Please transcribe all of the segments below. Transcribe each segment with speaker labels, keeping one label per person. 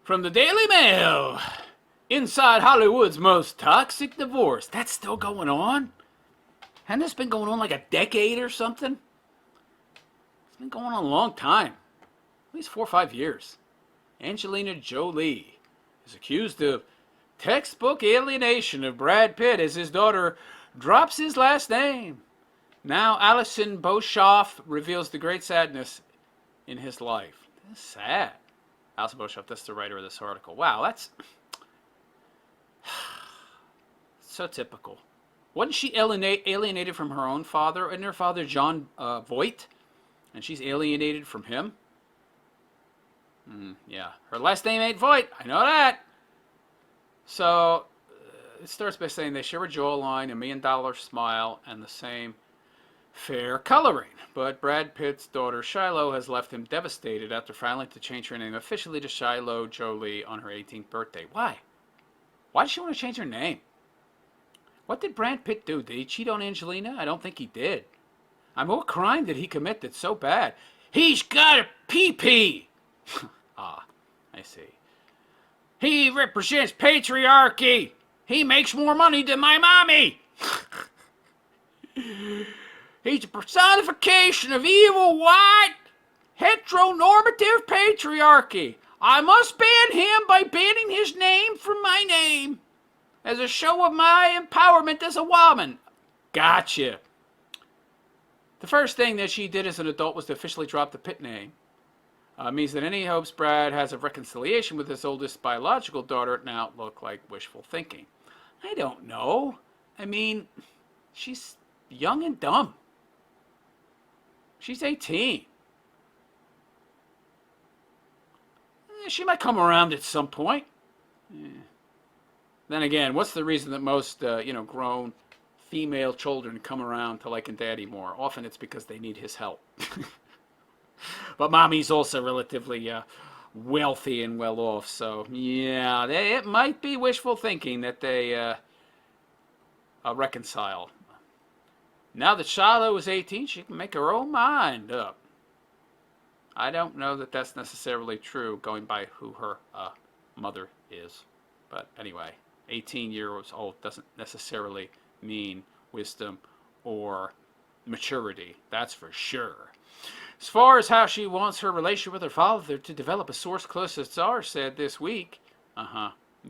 Speaker 1: From the Daily Mail. Inside Hollywood's most toxic divorce. That's still going on? Hasn't this been going on like a decade or something? It's been going on a long time. At least 4 or 5 years. Angelina Jolie is accused of textbook alienation of Brad Pitt as his daughter drops his last name. Now Alison Beauchoff reveals the great sadness in his life. That's sad. Alison Beauchoff, that's the writer of this article. Wow, that's so typical. Wasn't she alienated from her own father and her father, John Voight? And she's alienated from him? Yeah, her last name ain't Voight. I know that. So it starts by saying they share a jawline, $1 million smile, and the same fair coloring. But Brad Pitt's daughter Shiloh has left him devastated after filing to change her name officially to Shiloh Jolie on her 18th birthday. Why? Why does she want to change her name? What did Brad Pitt do? Did he cheat on Angelina? I don't think he did. What crime did he commit that's so bad? He's got a pee-pee! Ah, I see. He represents patriarchy! He makes more money than my mommy! He's a personification of evil, white, heteronormative patriarchy. I must ban him by banning his name from my name as a show of my empowerment as a woman. Gotcha. The first thing that she did as an adult was to officially drop the Pitt name. Means that any hopes Brad has of reconciliation with his oldest biological daughter now look like wishful thinking. I don't know. I mean, she's young and dumb. She's 18. She might come around at some point. Then again, what's the reason that most, grown female children come around to liking daddy more? Often it's because they need his help. But mommy's also relatively wealthy and well off. So, yeah, it might be wishful thinking that they reconcile. Now that Shiloh is 18, she can make her own mind up. I don't know that that's necessarily true, going by who her mother is. But anyway, 18 years old doesn't necessarily mean wisdom or maturity. That's for sure. As far as how she wants her relationship with her father to develop, a source close to Tsar said this week,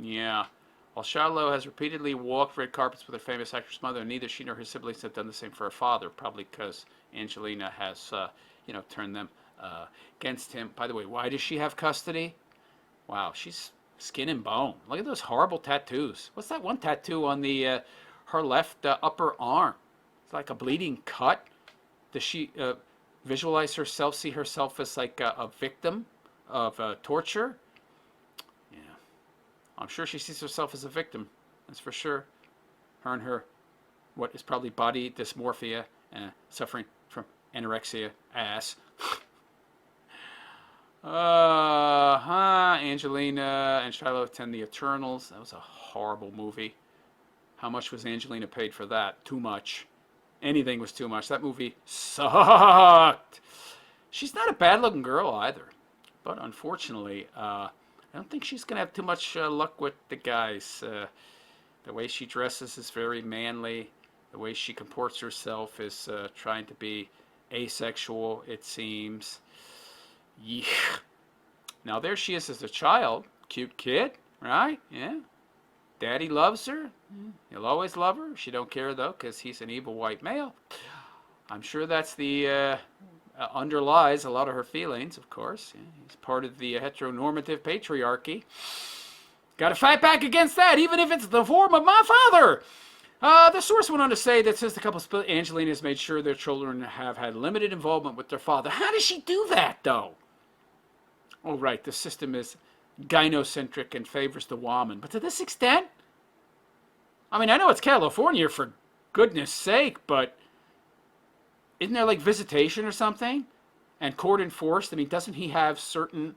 Speaker 1: yeah. While Shiloh has repeatedly walked red carpets with her famous actress mother, neither she nor her siblings have done the same for her father, probably because Angelina has, turned them against him. By the way, why does she have custody? Wow, she's skin and bone. Look at those horrible tattoos. What's that one tattoo on the her left upper arm? It's like a bleeding cut. Does she visualize herself, see herself as like a victim of torture? Yeah, I'm sure she sees herself as a victim. That's for sure. Her and her, what is probably body dysmorphia and suffering from anorexia ass. Angelina and Shiloh attend the Eternals. That was a horrible movie. How much was Angelina paid for that? Too much. Anything was too much. That movie sucked. She's not a bad-looking girl either. But unfortunately, I don't think she's going to have too much luck with the guys. The way she dresses is very manly. The way she comports herself is trying to be asexual, it seems. Yeah. Now there she is as a child. Cute kid, right? Yeah. Daddy loves her. He'll always love her. She don't care though, because he's an evil white male. I'm sure that's the underlies a lot of her feelings, of course. Yeah, he's part of the heteronormative patriarchy. Got to fight back against that, even if it's the form of my father. The source went on to say that since the couple split, Angelina has made sure their children have had limited involvement with their father. How does she do that, though? Oh, right, the system is gynocentric and favors the woman. But to this extent? I mean, I know it's California, for goodness sake, but isn't there like visitation or something? And court enforced? I mean, doesn't he have certain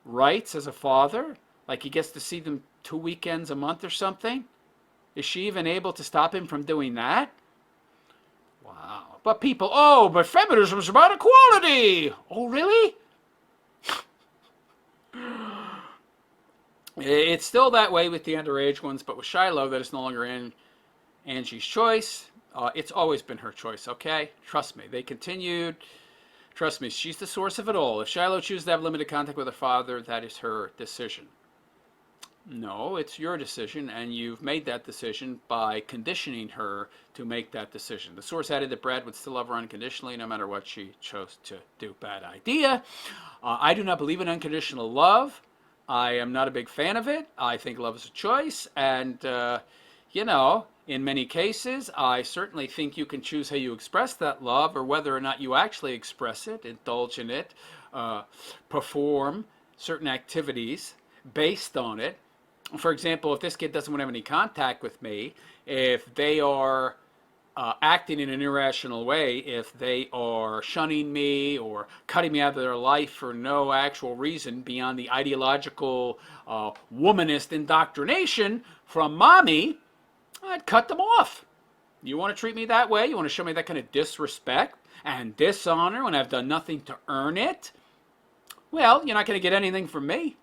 Speaker 1: rights as a father? Like he gets to see them 2 weekends a month or something? Is she even able to stop him from doing that? Wow. But but feminism is about equality. Oh, really? It's still that way with the underage ones, but with Shiloh, that is no longer Angie's choice. It's always been her choice, okay? Trust me. They continued. Trust me, she's the source of it all. If Shiloh chooses to have limited contact with her father, that is her decision. No, it's your decision, and you've made that decision by conditioning her to make that decision. The source added that Brad would still love her unconditionally no matter what she chose to do. Bad idea. I do not believe in unconditional love. I am not a big fan of it. I think love is a choice, and, in many cases, I certainly think you can choose how you express that love or whether or not you actually express it, indulge in it, perform certain activities based on it. For example, if this kid doesn't want to have any contact with me, if they are acting in an irrational way, if they are shunning me or cutting me out of their life for no actual reason beyond the ideological womanist indoctrination from mommy, I'd cut them off. You want to treat me that way? You want to show me that kind of disrespect and dishonor when I've done nothing to earn it? Well, you're not going to get anything from me.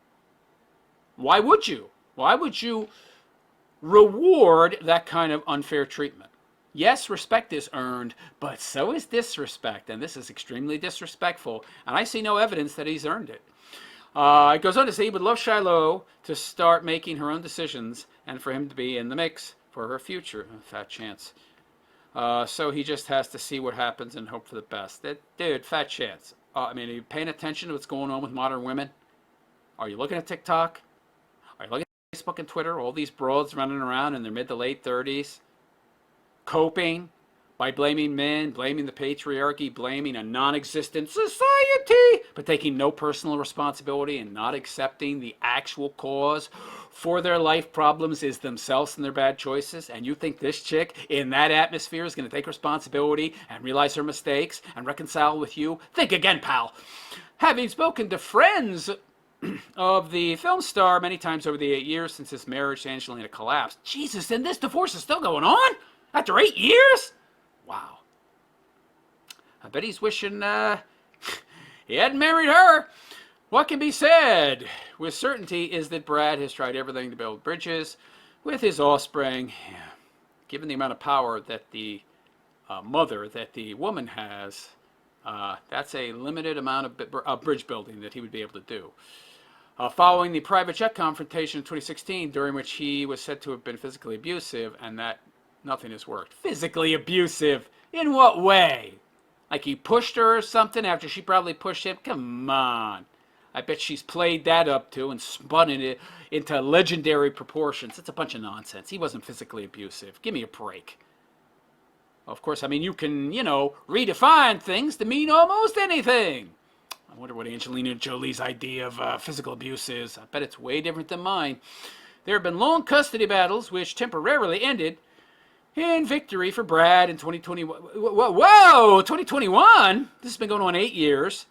Speaker 1: Why would you? Why would you reward that kind of unfair treatment? Yes, respect is earned, but so is disrespect, and this is extremely disrespectful, and I see no evidence that he's earned it. It goes on to say he would love Shiloh to start making her own decisions and for him to be in the mix for her future. Fat chance. So he just has to see what happens and hope for the best. Dude, fat chance. Are you paying attention to what's going on with modern women? Are you looking at TikTok? Are you looking at Facebook and Twitter? All these broads running around in their mid to late 30s, coping by blaming men, blaming the patriarchy, blaming a non-existent society, but taking no personal responsibility and not accepting the actual cause for their life problems is themselves and their bad choices. And you think this chick in that atmosphere is going to take responsibility and realize her mistakes and reconcile with you? Think again, pal. Having spoken to friends of the film star many times over the 8 years since his marriage to Angelina collapsed. Jesus, and this divorce is still going on? After 8 years? Wow. I bet he's wishing he hadn't married her. What can be said with certainty is that Brad has tried everything to build bridges with his offspring. Given the amount of power that the mother, that the woman has, that's a limited amount of bridge building that he would be able to do. Following the private jet confrontation in 2016, during which he was said to have been physically abusive, and that nothing has worked. Physically abusive? In what way? Like he pushed her or something after she probably pushed him? Come on. I bet she's played that up too and spun it into legendary proportions. It's a bunch of nonsense. He wasn't physically abusive. Give me a break. Of course, you can, redefine things to mean almost anything. I wonder what Angelina Jolie's idea of physical abuse is. I bet it's way different than mine. There have been long custody battles which temporarily ended in victory for Brad in 2021. Whoa, 2021? This has been going on 8 years.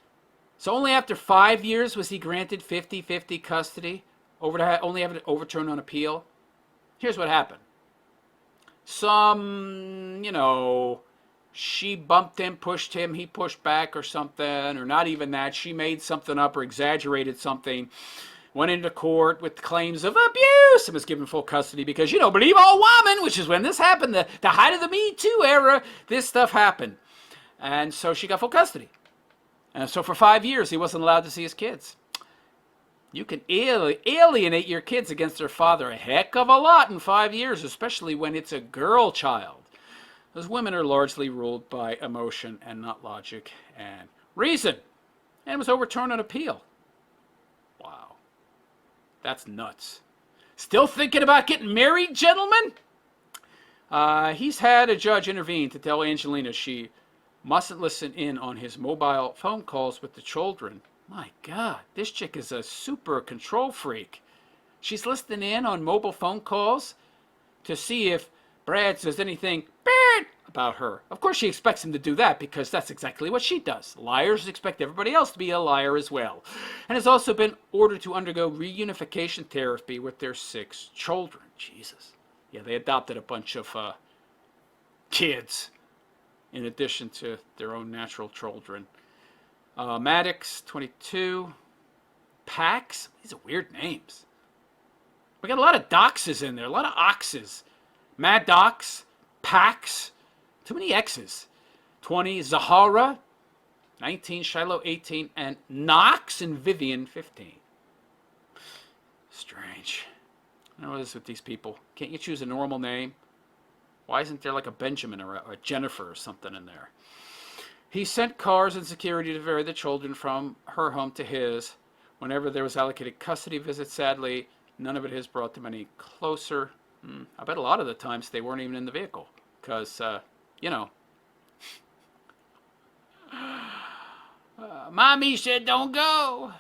Speaker 1: So only after 5 years was he granted 50-50 custody, only having to overturn on appeal. Here's what happened. She bumped him, pushed him, he pushed back or something, or not even that. She made something up or exaggerated something, went into court with claims of abuse and was given full custody because, believe all women, which is when this happened, the height of the Me Too era, this stuff happened. And so she got full custody. And so for 5 years, he wasn't allowed to see his kids. You can alienate your kids against their father a heck of a lot in 5 years, especially when it's a girl child. Those women are largely ruled by emotion and not logic and reason. And it was overturned on appeal. Wow. That's nuts. Still thinking about getting married, gentlemen? He's had a judge intervene to tell Angelina she mustn't listen in on his mobile phone calls with the children. My God, this chick is a super control freak. She's listening in on mobile phone calls to see if Brad says anything bad about her. Of course she expects him to do that because that's exactly what she does. Liars expect everybody else to be a liar as well. And has also been ordered to undergo reunification therapy with their 6 children. Jesus. Yeah, they adopted a bunch of kids in addition to their own natural children. Maddox, 22. Pax? These are weird names. We got a lot of doxes in there, a lot of oxes. Mad Dox, Pax, too many X's. 20, Zahara, 19, Shiloh, 18, and Knox and Vivian, 15. Strange. I don't know what it is with these people. Can't you choose a normal name? Why isn't there like a Benjamin or a Jennifer or something in there? He sent cars and security to ferry the children from her home to his. Whenever there was allocated custody visits, sadly, none of it has brought them any closer. I bet a lot of the times they weren't even in the vehicle. Because, you know. Mommy said don't go.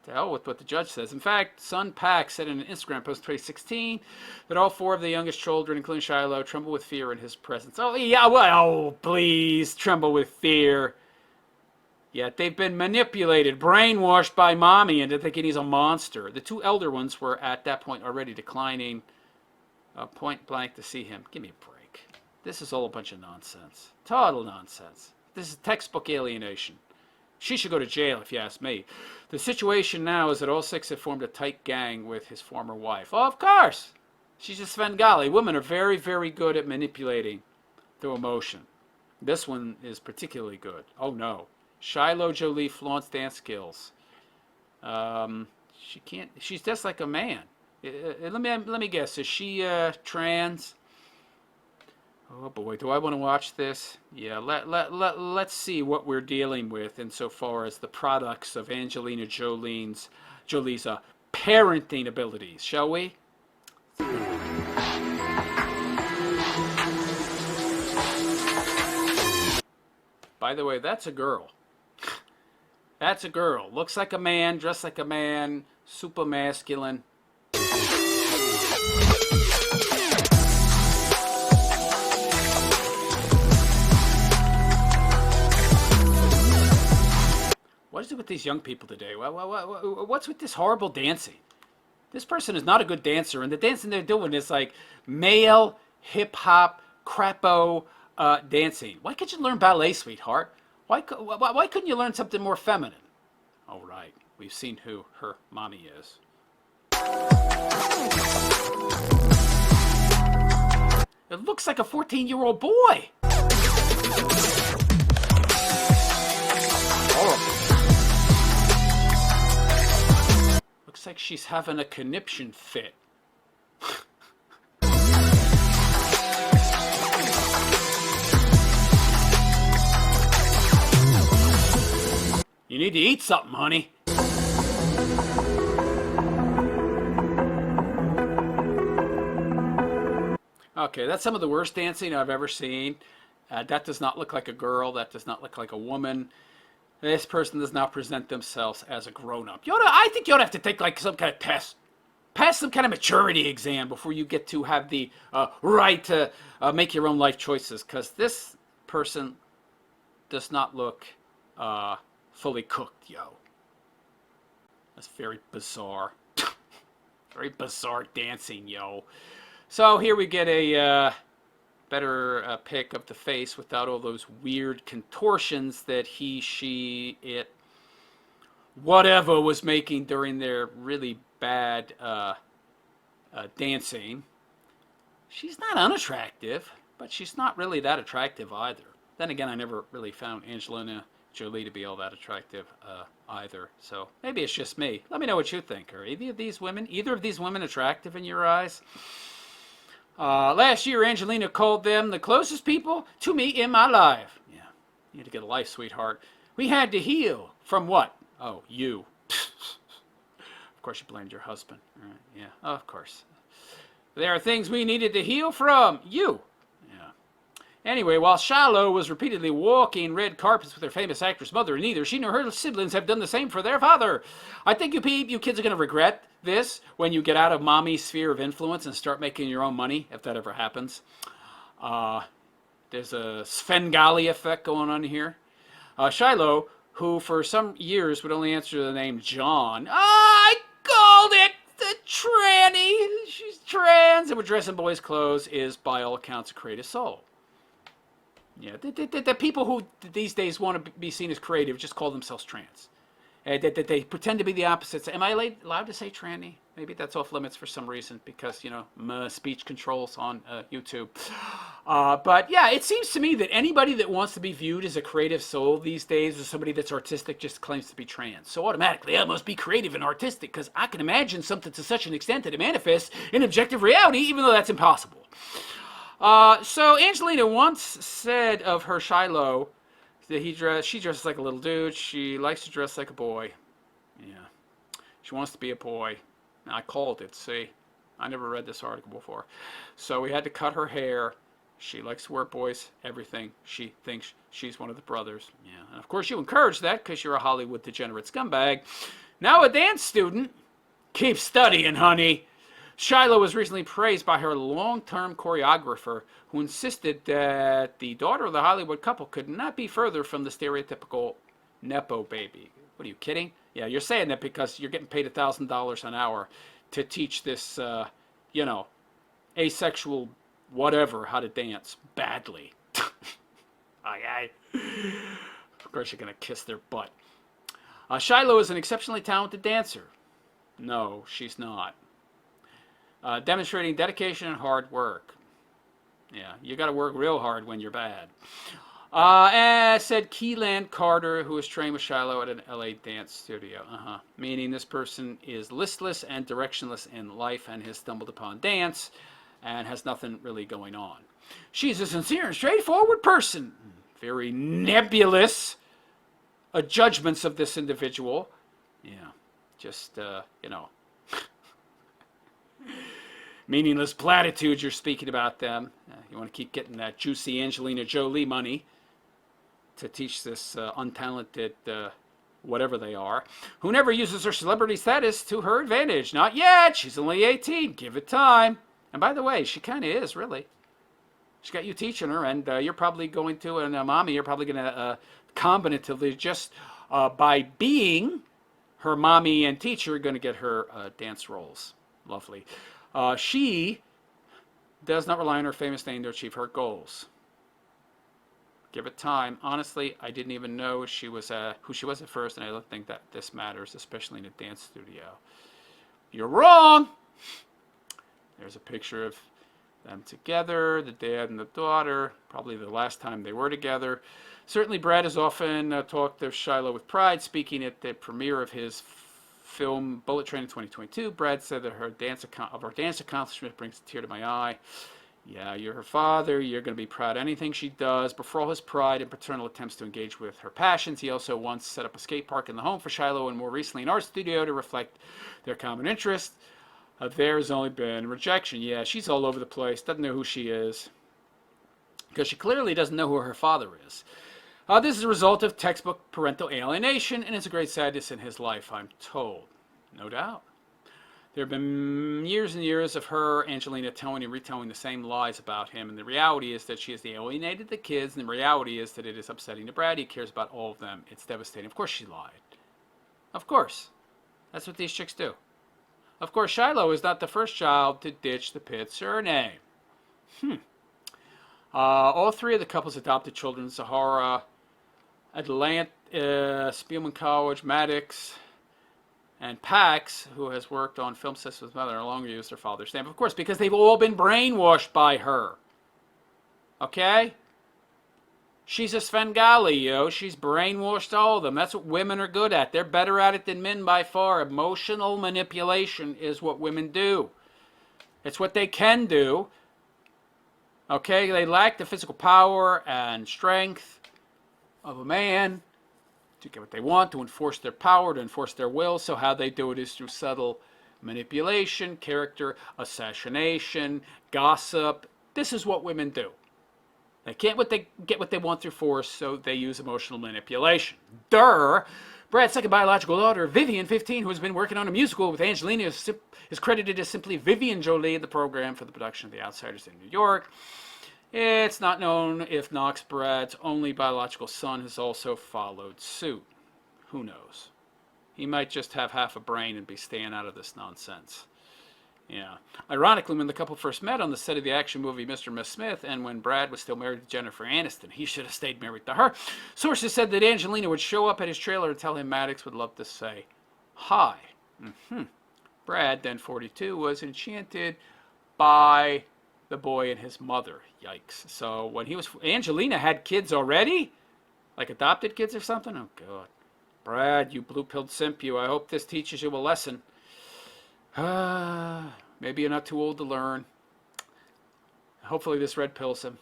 Speaker 1: To hell with what the judge says. In fact, son Pax said in an Instagram post in 2016 that all 4 of the youngest children, including Shiloh, tremble with fear in his presence. Oh, yeah, well, please, tremble with fear. Yet they've been manipulated, brainwashed by mommy into thinking he's a monster. The 2 elder ones were at that point already declining point blank to see him. Give me a break. This is all a bunch of nonsense. Total nonsense. This is textbook alienation. She should go to jail, if you ask me. The situation now is that all 6 have formed a tight gang with his former wife. Oh, of course. She's a Svengali. Women are very, very good at manipulating through emotion. This one is particularly good. Oh, no. Shiloh Jolie flaunts dance skills. She can't. She's just like a man. Let me guess. Is she trans? Oh boy, do I want to watch this? Yeah. Let's see what we're dealing with insofar as the products of Angelina Jolie's parenting abilities, shall we? By the way, that's a girl. That's a girl. Looks like a man, dressed like a man, super masculine. What is it with these young people today? What's with this horrible dancing? This person is not a good dancer, and the dancing they're doing is like male, hip-hop, crapo dancing. Why can't you learn ballet, sweetheart? Why couldn't you learn something more feminine? All right, we've seen who her mommy is. It looks like a 14-year-old boy. Horrible. Looks like she's having a conniption fit. You need to eat something, honey. Okay, that's some of the worst dancing I've ever seen. That does not look like a girl. That does not look like a woman. This person does not present themselves as a grown-up. I think you ought to have to take like some kind of test. Pass some kind of maturity exam before you get to have the right to make your own life choices. Because this person does not look fully cooked, yo. That's very bizarre. Very bizarre dancing, yo. So here we get a better pic of the face without all those weird contortions that he, she, it, whatever was making during their really bad dancing. She's not unattractive, but she's not really that attractive either. Then again, I never really found Angelina Jolie to be all that attractive either. So maybe it's just me. Let me know what you think. Are either of these women attractive in your eyes? Last year, Angelina called them the closest people to me in my life. Yeah, you had to get a life, sweetheart. We had to heal from what? Oh, you. Of course, you blamed your husband. Right, yeah, of course. There are things we needed to heal from. You. Yeah. Anyway, while Shiloh was repeatedly walking red carpets with her famous actress mother, neither she nor her siblings have done the same for their father. I think you kids are going to regret this when you get out of mommy's sphere of influence and start making your own money, if that ever happens. There's a Svengali effect going on here. Shiloh, who for some years would only answer the name John. I called it the tranny. She's trans and would dress in boys' clothes, is by all accounts a creative soul. Yeah, the people who these days want to be seen as creative just call themselves trans. They pretend to be the opposites. Am I allowed to say tranny? Maybe that's off limits for some reason because, speech controls on YouTube. But yeah, it seems to me that anybody that wants to be viewed as a creative soul these days or somebody that's artistic just claims to be trans. So automatically, I must be creative and artistic because I can imagine something to such an extent that it manifests in objective reality, even though that's impossible. So Angelina once said of her Shiloh that she dresses like a little dude. She likes to dress like a boy. Yeah. She wants to be a boy. I called it, see? I never read this article before. So we had to cut her hair. She likes to wear boys, everything. She thinks she's one of the brothers. Yeah. And of course you encourage that because you're a Hollywood degenerate scumbag. Now a dance student. Keep studying, honey. Shiloh was recently praised by her long-term choreographer who insisted that the daughter of the Hollywood couple could not be further from the stereotypical Nepo baby. What are you kidding? Yeah, you're saying that because you're getting paid $1,000 an hour to teach this, asexual whatever how to dance badly. Okay. Of course you're going to kiss their butt. Shiloh is an exceptionally talented dancer. No, she's not. Demonstrating dedication and hard work. Yeah, you got to work real hard when you're bad. Said Keelan Carter, who was trained with Shiloh at an LA dance studio. Meaning this person is listless and directionless in life and has stumbled upon dance and has nothing really going on. She's a sincere and straightforward person. Very nebulous judgments of this individual. Yeah, just, meaningless platitudes you're speaking about them. You want to keep getting that juicy Angelina Jolie money to teach this untalented whatever they are, who never uses her celebrity status to her advantage. Not yet. She's only 18. Give it time. And by the way, she kind of is, really. She's got you teaching her, and you're probably going to, and Mommy, you're probably going to combinatively just by being her mommy and teacher, going to get her dance roles. Lovely. She does not rely on her famous name to achieve her goals. Give it time. Honestly, I didn't even know who she was at first, and I don't think that this matters, especially in a dance studio. You're wrong! There's a picture of them together, the dad and the daughter, probably the last time they were together. Certainly, Brad has often talked of Shiloh with pride, speaking at the premiere of his film Bullet Train in 2022. Brad said that her dance accomplishment brings a tear to my eye. Yeah, you're her father. You're going to be proud of anything she does. But for all his pride and paternal attempts to engage with her passions, he also once set up a skate park in the home for Shiloh and more recently an art studio to reflect their common interest. There's only been rejection. Yeah, she's all over the place. Doesn't know who she is. Because she clearly doesn't know who her father is. This is a result of textbook parental alienation, and it's a great sadness in his life, I'm told. No doubt. There have been years and years of her, Angelina, telling and retelling the same lies about him, and the reality is that she has alienated the kids, and the reality is that it is upsetting to Brad. He cares about all of them. It's devastating. Of course she lied. Of course. That's what these chicks do. Of course, Shiloh is not the first child to ditch the Pitt surname. All three of the couple's adopted children, Zahara, Atlanta, Spielman College, Maddox, and Pax, who has worked on film sets with mother, no longer use their father's name. Of course, because they've all been brainwashed by her. Okay? She's a Svengali, yo. She's brainwashed all of them. That's what women are good at. They're better at it than men by far. Emotional manipulation is what women do. It's what they can do. Okay? They lack the physical power and strength of a man to get what they want, to enforce their power, to enforce their will. So how they do it is through subtle manipulation, character assassination, gossip. This is what women do. They can't get what they want through force, so they use emotional manipulation. Brad's second biological daughter, Vivian, 15, who has been working on a musical with Angelina, is credited as simply Vivian Jolie in the program for the production of The Outsiders in New York. It's not known if Knox, Brad's only biological son, has also followed suit. Who knows? He might just have half a brain and be staying out of this nonsense. Yeah. Ironically, when the couple first met on the set of the action movie Mr. and Miss Smith, and when Brad was still married to Jennifer Aniston, he should have stayed married to her. Sources said that Angelina would show up at his trailer and tell him Maddox would love to say hi. Brad, then 42, was enchanted by the boy and his mother. Yikes. So when he was, Angelina had kids already? Like adopted kids or something? Oh, God. Brad, you blue-pilled simp, you. I hope this teaches you a lesson. Maybe you're not too old to learn. Hopefully this red pills him.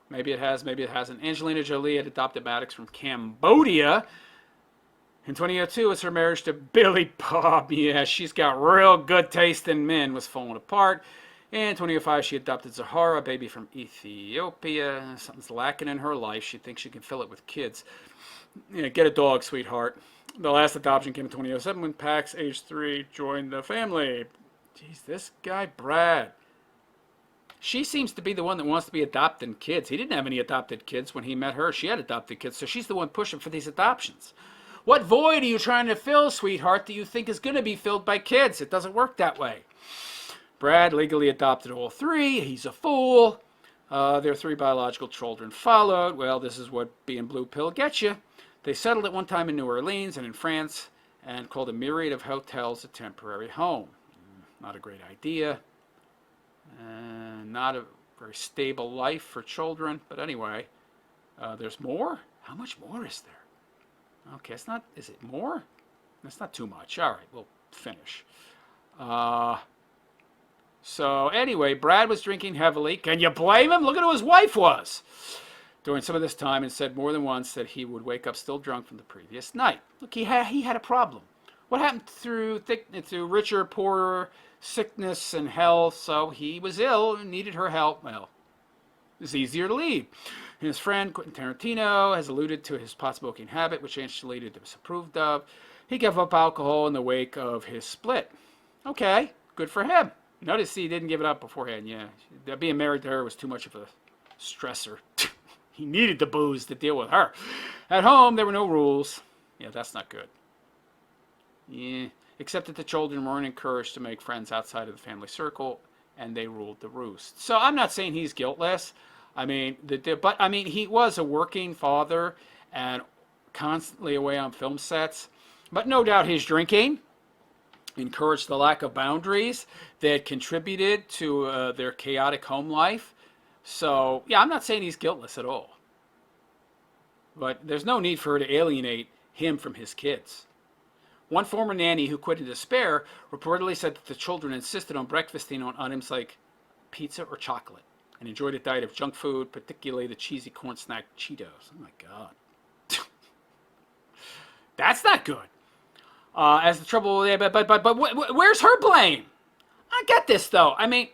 Speaker 1: Maybe it has, maybe it hasn't. Angelina Jolie had adopted Maddox from Cambodia. In 2002, it's her marriage to Billy Bob. Yeah, she's got real good taste in men. Was falling apart. In 2005, she adopted Zahara, a baby from Ethiopia. Something's lacking in her life. She thinks she can fill it with kids. Yeah, get a dog, sweetheart. The last adoption came in 2007 when Pax, age 3, joined the family. Jeez, this guy, Brad. She seems to be the one that wants to be adopting kids. He didn't have any adopted kids when he met her. She had adopted kids, so she's the one pushing for these adoptions. What void are you trying to fill, sweetheart, that you think is going to be filled by kids? It doesn't work that way. Brad legally adopted all 3. He's a fool. Their 3 biological children followed. Well, this is what being blue pill gets you. They settled at one time in New Orleans and in France and called a myriad of hotels a temporary home. Not a great idea. Not a very stable life for children. But anyway, there's more? How much more is there? Okay, it's not, is it more? That's not too much. All right, we'll finish. So anyway, Brad was drinking heavily. Can you blame him? Look at who his wife was during some of this time, and said more than once that he would wake up still drunk from the previous night. Look, he had a problem. What happened through richer, poorer, sickness and health? So he was ill and needed her help. Well, it's easier to leave. His friend Quentin Tarantino has alluded to his pot-smoking habit, which Angelina disapproved of. He gave up alcohol in the wake of his split. Okay, good for him. Notice he didn't give it up beforehand. Yeah, being married to her was too much of a stressor. He needed the booze to deal with her. At home, there were no rules. Yeah, that's not good. Yeah, except that the children weren't encouraged to make friends outside of the family circle, and they ruled the roost. So I'm not saying he's guiltless. I mean, he was a working father and constantly away on film sets. But no doubt his drinking encouraged the lack of boundaries that contributed to their chaotic home life. So, yeah, I'm not saying he's guiltless at all. But there's no need for her to alienate him from his kids. One former nanny who quit in despair reportedly said that the children insisted on breakfasting on items like pizza or chocolate and enjoyed a diet of junk food, particularly the cheesy corn snack Cheetos. Oh, my God. That's not good. As the trouble, but where's her blame? I get this, though. I mean,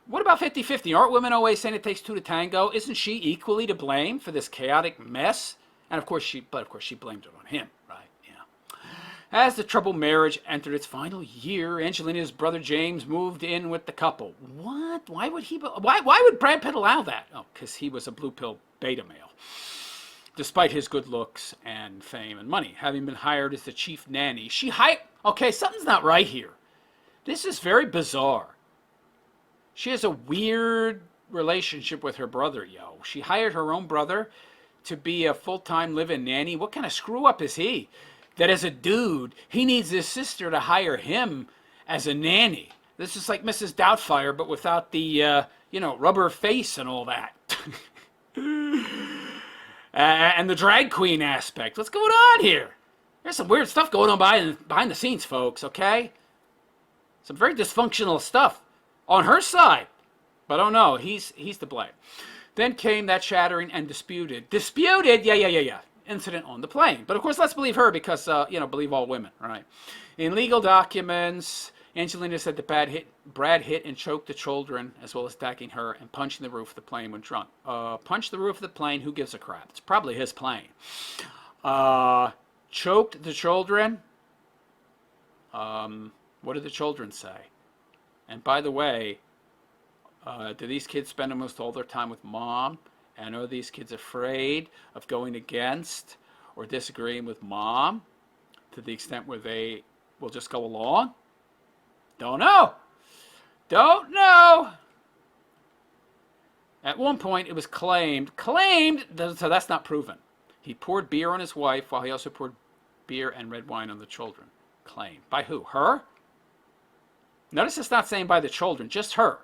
Speaker 1: what about 50-50? Aren't women always saying it takes 2 to tango? Isn't she equally to blame for this chaotic mess? And of course she blamed it on him, right? Yeah. As the troubled marriage entered its final year, Angelina's brother James moved in with the couple. What? Why would Brad Pitt allow that? Oh, because he was a blue pill beta male. Despite his good looks and fame and money, having been hired as the chief nanny, okay, something's not right here. This is very bizarre. She has a weird relationship with her brother, yo. She hired her own brother to be a full-time live-in nanny. What kind of screw-up is he? That as a dude, he needs his sister to hire him as a nanny. This is like Mrs. Doubtfire, but without the, rubber face and all that. And the drag queen aspect. What's going on here? There's some weird stuff going on behind the scenes, folks, okay? Some very dysfunctional stuff on her side. But oh no, he's to blame. Then came that shattering and disputed, incident on the plane. But of course, let's believe her because, believe all women, right? In legal documents, Angelina said that Brad hit and choked the children, as well as attacking her and punching the roof of the plane when drunk. Punch the roof of the plane, who gives a crap? It's probably his plane. Choked the children. What did the children say? And by the way, do these kids spend almost all their time with mom? And are these kids afraid of going against or disagreeing with mom to the extent where they will just go along? Don't know. Don't know. At one point, it was claimed, so that's not proven. He poured beer on his wife while he also poured beer and red wine on the children. Claimed. By who? Her? Notice it's not saying by the children, just her.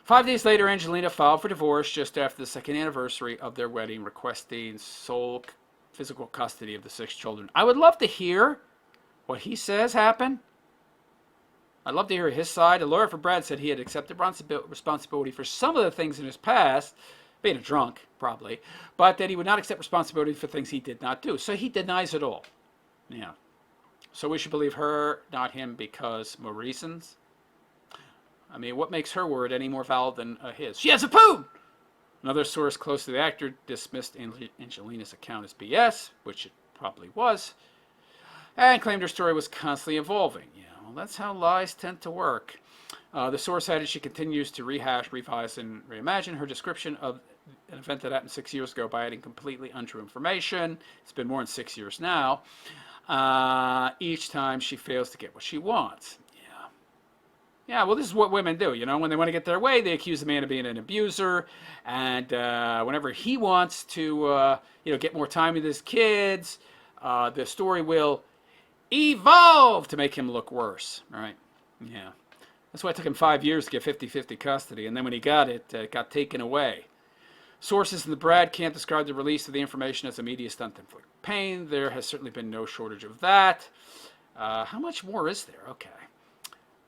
Speaker 1: 5 days later, Angelina filed for divorce just after the second anniversary of their wedding, requesting sole physical custody of the 6 children. I would love to hear what he says happened. I'd love to hear his side. A lawyer for Brad said he had accepted responsibility for some of the things in his past, being a drunk, probably, but that he would not accept responsibility for things he did not do. So he denies it all. Yeah. So we should believe her, not him, because more reasons. I mean, what makes her word any more valid than his? She has a poon! Another source close to the actor dismissed Angelina's account as BS, which it probably was, and claimed her story was constantly evolving. Yeah, well, that's how lies tend to work. The source added she continues to rehash, revise, and reimagine her description of an event that happened 6 years ago by adding completely untrue information. It's been more than 6 years now. Each time she fails to get what she wants. Yeah, well, this is what women do. You know, when they want to get their way, they accuse the man of being an abuser. And whenever he wants to, get more time with his kids, the story will evolve to make him look worse. Right? Yeah. That's why it took him 5 years to get 50-50 custody. And then when he got it, it got taken away. Sources in the Brad camp describe the release of the information as a media stunt to inflict pain. There has certainly been no shortage of that. How much more is there? Okay.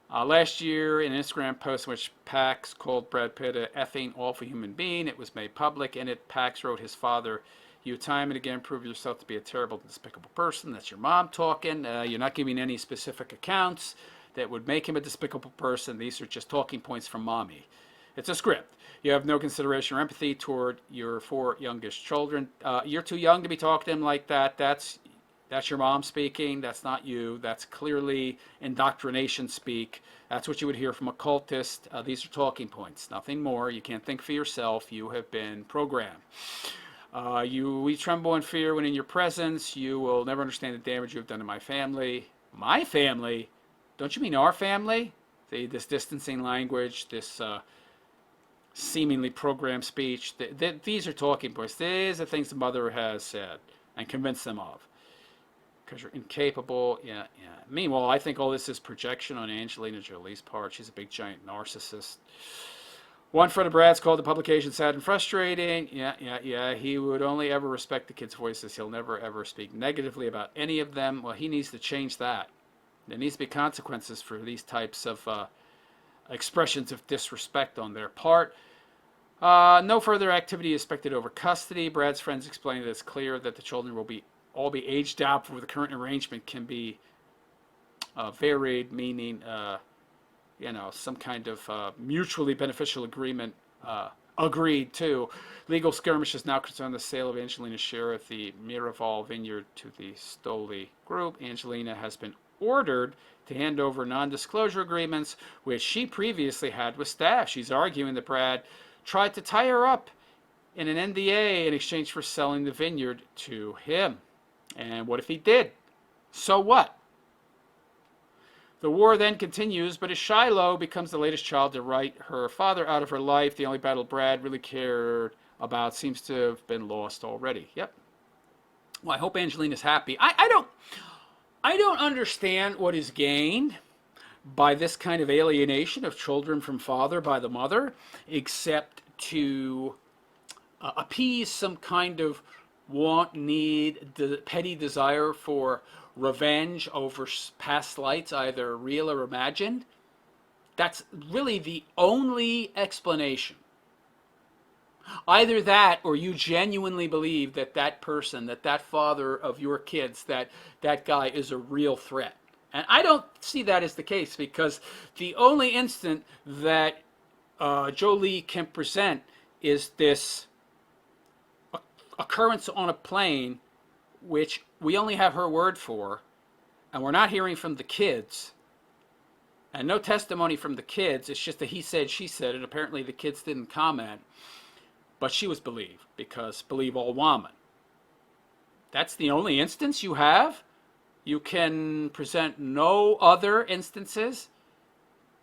Speaker 1: Last year, in an Instagram post in which Pax called Brad Pitt a effing awful human being, it was made public. In it, Pax wrote his father, "You time and again prove yourself to be a terrible, despicable person." That's your mom talking. You're not giving any specific accounts that would make him a despicable person. These are just talking points from mommy. It's a script. You have no consideration or empathy toward your 4 youngest children. You're too young to be talking to him like that. That's your mom speaking. That's not you. That's clearly indoctrination speak. That's what you would hear from a cultist. These are talking points, nothing more. You can't think for yourself. You have been programmed. We tremble in fear when in your presence. You will never understand the damage you have done to my family. My family? Don't you mean our family? This distancing language, this seemingly programmed speech. These are talking points. These are things the mother has said and convinced them of. Because you're incapable. Yeah. Meanwhile, I think all this is projection on Angelina Jolie's part. She's a big, giant narcissist. One friend of Brad's called the publication sad and frustrating. Yeah. He would only ever respect the kids' voices. He'll never, ever speak negatively about any of them. Well, he needs to change that. There needs to be consequences for these types of expressions of disrespect on their part. No further activity is expected over custody. Brad's friends explain that it's clear that the children will all be aged out before the current arrangement can be varied, meaning some kind of mutually beneficial agreement agreed to. Legal skirmishes now concern the sale of Angelina's share of the Miraval vineyard to the Stoli group. Angelina has been ordered to hand over non-disclosure agreements, which she previously had with staff. She's arguing that Brad tried to tie her up in an NDA in exchange for selling the vineyard to him. And what if he did? So what? The war then continues, but as Shiloh becomes the latest child to write her father out of her life, the only battle Brad really cared about seems to have been lost already. Yep. Well, I hope Angelina's happy. I don't understand what is gained by this kind of alienation of children from father by the mother, except to appease some kind of want, need, the petty desire for revenge over past slights, either real or imagined. That's really the only explanation. Either that, or you genuinely believe that that person, that father of your kids, that guy is a real threat. And I don't see that as the case, because the only instant that Jolie can present is this occurrence on a plane, which we only have her word for, and we're not hearing from the kids, and no testimony from the kids. It's just that he said, she said, and apparently the kids didn't comment, but she was believed, because believe all woman. That's the only instance you have? You can present no other instances?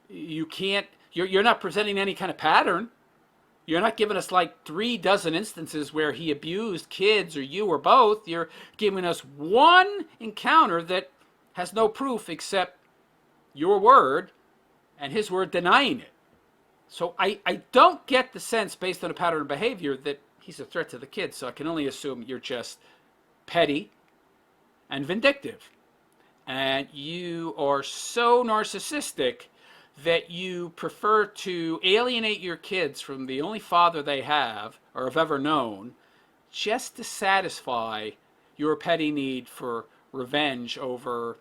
Speaker 1: You can't, you're not presenting any kind of pattern. You're not giving us like 3 dozen instances where he abused kids or you or both. You're giving us one encounter that has no proof except your word and his word denying it. So I don't get the sense, based on a pattern of behavior, that he's a threat to the kids. So I can only assume you're just petty and vindictive. And you are so narcissistic that you prefer to alienate your kids from the only father they have or have ever known, just to satisfy your petty need for revenge over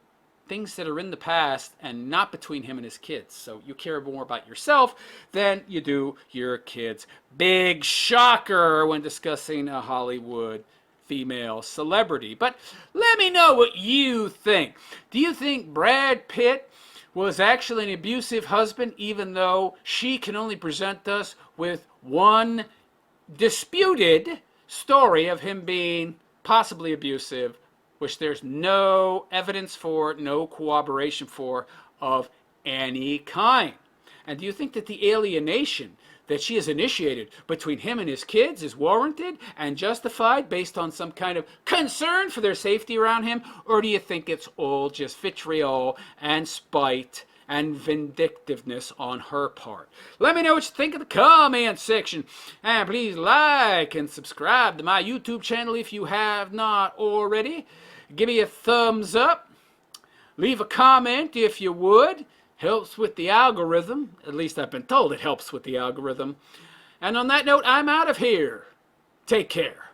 Speaker 1: things that are in the past and not between him and his kids. So you care more about yourself than you do your kids. Big shocker when discussing a Hollywood female celebrity. But let me know what you think. Do you think Brad Pitt was actually an abusive husband, even though she can only present us with one disputed story of him being possibly abusive, which there's no evidence for, no corroboration for, of any kind? And do you think that the alienation that she has initiated between him and his kids is warranted and justified based on some kind of concern for their safety around him? Or do you think it's all just vitriol and spite and vindictiveness on her part? Let me know what you think in the comment section. And please like and subscribe to my YouTube channel if you have not already. Give me a thumbs up. Leave a comment if you would. Helps with the algorithm. At least I've been told it helps with the algorithm. And on that note, I'm out of here. Take care.